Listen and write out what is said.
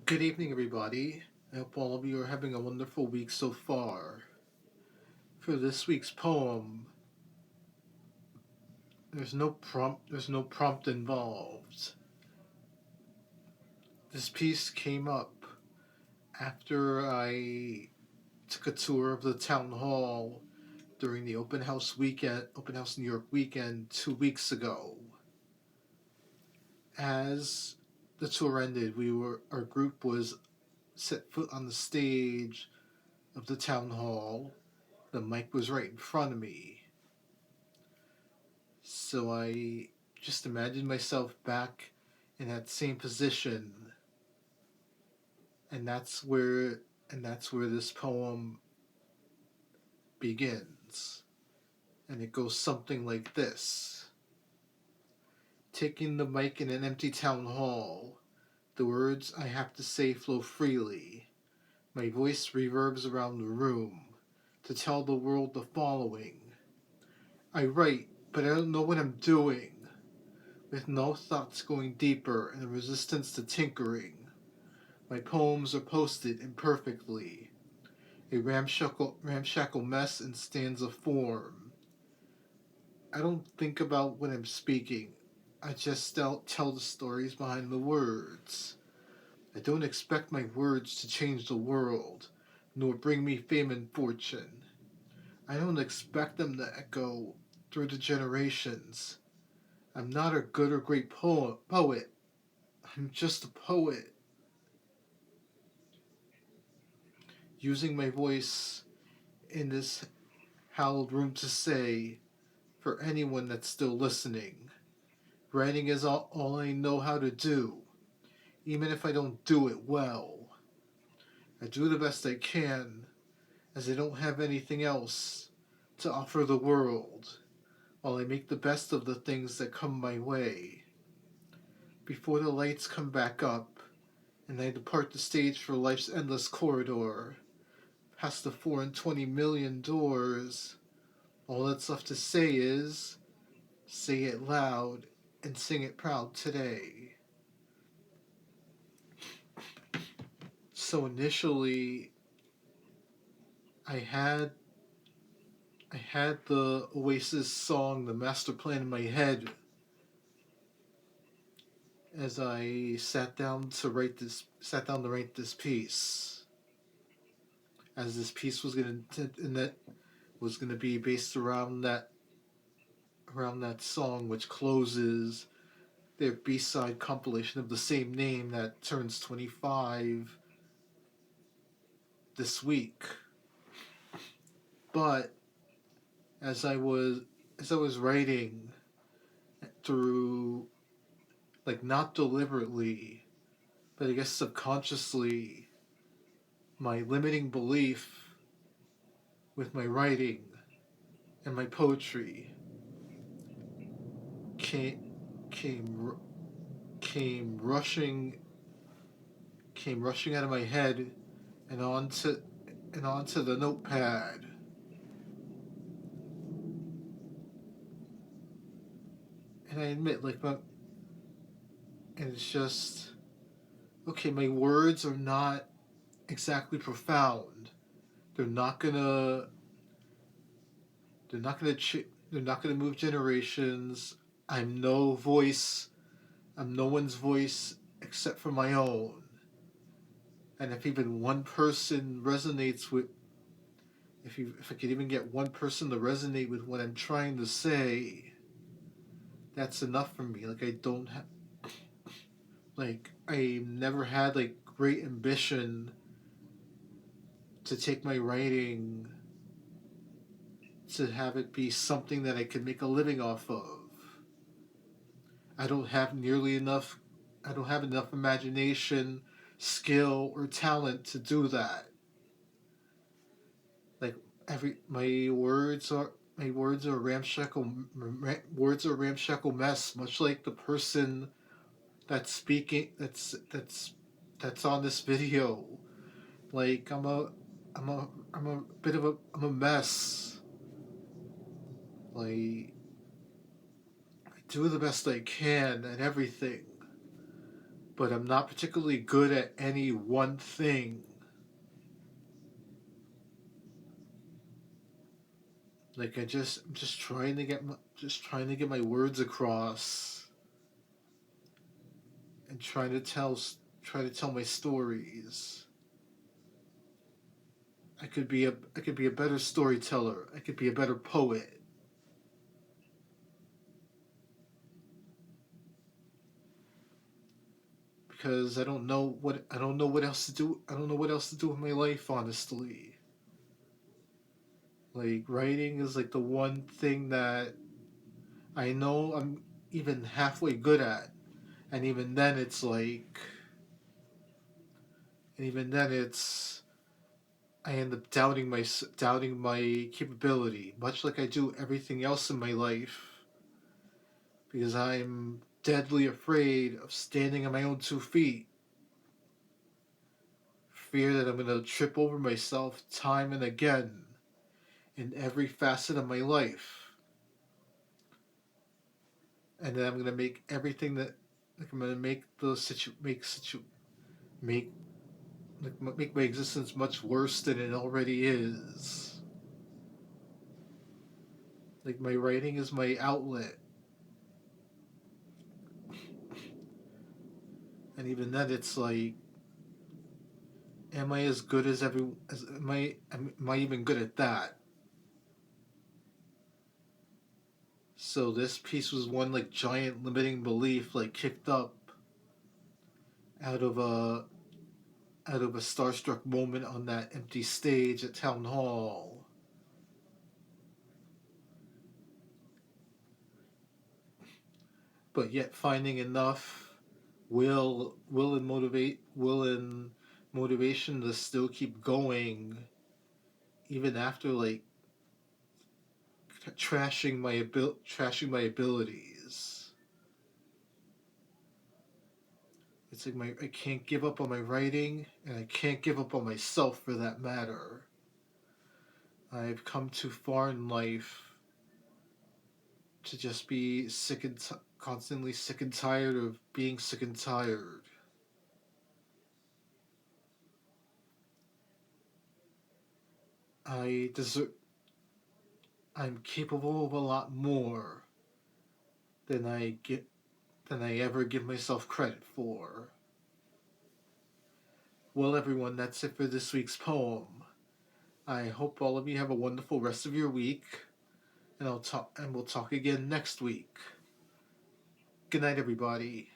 Good evening, everybody. I hope all of you are having a wonderful week so far. For this week's poem, there's no prompt involved. This piece came up after I took a tour of the town hall during the open house New York weekend 2 weeks ago. As the tour ended, our group was set foot on the stage of the town hall. The mic was right in front of me. So I just imagined myself back in that same position, and that's where this poem begins. And it goes something like this. Taking the mic in an empty town hall, the words I have to say flow freely. My voice reverbs around the room to tell the world the following. I write, but I don't know what I'm doing, with no thoughts going deeper and a resistance to tinkering. My poems are posted imperfectly, a ramshackle mess in stanza form. I don't think about when I'm speaking. I just tell the stories behind the words. I don't expect my words to change the world, nor bring me fame and fortune. I don't expect them to echo through the generations. I'm not a good or great poet. I'm just a poet, using my voice in this hallowed room to say, for anyone that's still listening, writing is all I know how to do, even if I don't do it well. I do the best I can, as I don't have anything else to offer the world, while I make the best of the things that come my way. Before the lights come back up, and I depart the stage for life's endless corridor, past the 4 and 20 million doors, all that's left to say is, say it loud and sing it proud today. So initially, I had the Oasis song, The Masterplan, in my head as I sat down to write this piece. As this piece was gonna be based around that song, which closes their B-side compilation of the same name that turns 25 this week. But as I was writing through, like, not deliberately, but I guess subconsciously, my limiting belief with my writing and my poetry came came came rushing out of my head and onto the notepad. And I admit, and it's just, okay, my words are not exactly profound. They're not gonna move generations. I'm no one's voice except for my own. And if even one person resonates with, if I could even get one person to resonate with what I'm trying to say, that's enough for me. I never had great ambition to take my writing to have it be something that I could make a living off of. I don't have enough imagination, skill, or talent to do that. Like my words are a ramshackle mess, much like the person that's speaking that's on this video. Like I'm a mess. I do the best I can at everything, but I'm not particularly good at any one thing. Like I'm just trying to get my words across and try to tell my stories. I could be a better storyteller. I could be a better poet. Because I don't know what else to do. I don't know what else to do with my life, honestly. Like writing is like the one thing that I know I'm even halfway good at. And even then it's like and even then it's I end up doubting my capability, much like I do everything else in my life, because I'm deadly afraid of standing on my own 2 feet. Fear that I'm going to trip over myself time and again in every facet of my life, and then I'm going to make everything that like I'm going to make those make make my existence much worse than it already is. Like my writing is my outlet, and even then it's like, am I as good as every as am I even good at that? So this piece was one like giant limiting belief, like kicked up out of a starstruck moment on that empty stage at town hall. But yet finding enough will and motivation to still keep going even after like trashing my abilities. It's like I can't give up on my writing, and I can't give up on myself for that matter. I've come too far in life to just be constantly sick and tired of being sick and tired. I deserve. I'm capable of a lot more than I ever give myself credit for. Well, everyone, that's it for this week's poem. I hope all of you have a wonderful rest of your week, and we'll talk again next week. Good night, everybody.